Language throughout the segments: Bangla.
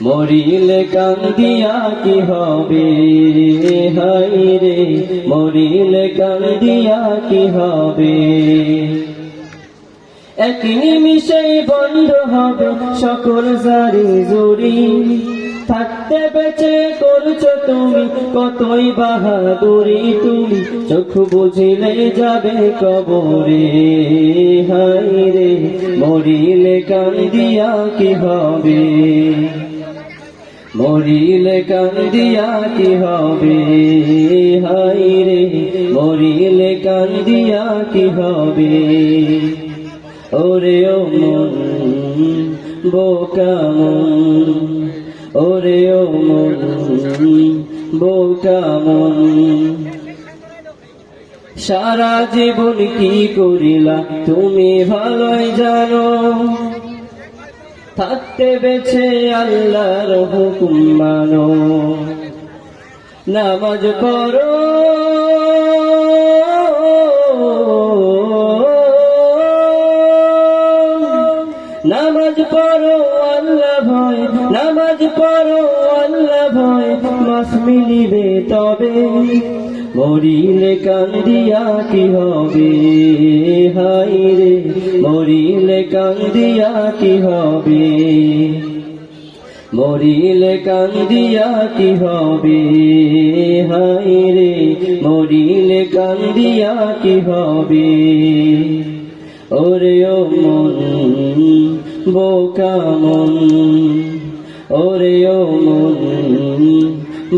মরিলে কান্দিয়া কি হবে, হায় রে মরিলে কান্দিয়া কি হবে। এক নিমিষেই বন্ধ হবে সকল জারি জুরি, থাকতে বেঁচে করছো তুমি কতই বাহাদুরি। তুমি চোখ বুঝিলে যাবে কবরে, হায় রে মরিলে কান্দিয়া কি হবে। মরিলে কান্দিয়া কি হবে, হায় রে মরিলে কান্দিয়া কি হবে। ওরে ও মন বোকা মন, ওরে ও মন বোকা মন, সারা জীবন কি করিলা তুমি ভালোই জানো। থাকতে বেছে আল্লাহর হুকুম মানো, নামাজ পড়ো নামাজ পড়ো আল্লাহ ভয়, নামাজ পড়ো আল্লাহ ভয়, মাস মিলিবে তবে। মরিলে কান্দিয়া কি হবে, হায় রে মরিলে কান্দিয়া কি হবে। মরিলে কান্দিয়া কি হবে, হায় রে মরিলে কান্দিয়া কি হবে। ওরে ও মন বোকা মন, ওরে ও মন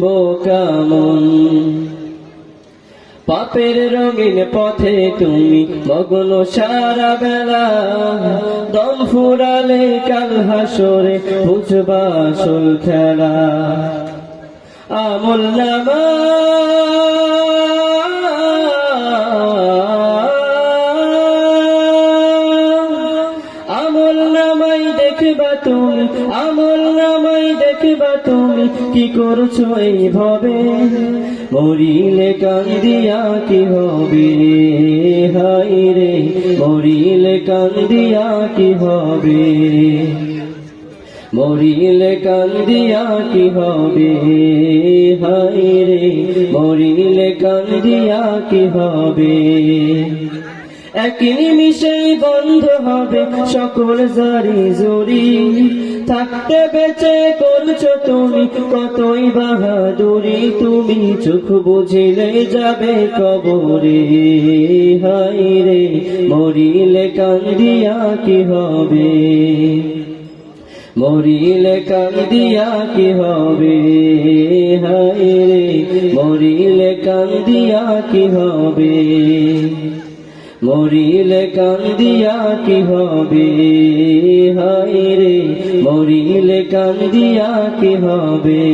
বোকা মন, পাপের রঙিন পথে তুমি মগ্ন সারা বেলা। দম ফুরালে কাল হাসরে বুঝবা আসল খেলা। আমল নামা আমল নামাই দেখবা তুমি, আমল নামাই দেখবা তুমি কি করছো এইভাবে। মরিলে কান্দিয়া কি হবে, হায় রে মরিলে কান্দিয়া কি হবে। মরিলে কান্দিয়া কি হবে, হায় রে মরিলে কান্দিয়া কি হবে। এক নিমিষেই বন্ধ হবে সকল জারি জুরি, থাকতে বেঁচে করছো তুমি কতই বাহাদুরি। তুমি চোখ বুঝিলে যাবে কবরে, হায় রে মরিলে কান্দিয়া কি হবে। মরিলে কান্দিয়া কি হবে, হায় রে মরিলে কান্দিয়া কি হবে। মরিলে কান্দিয়া কি হবে, হায় রে মরিলে কান্দিয়া কি হবে।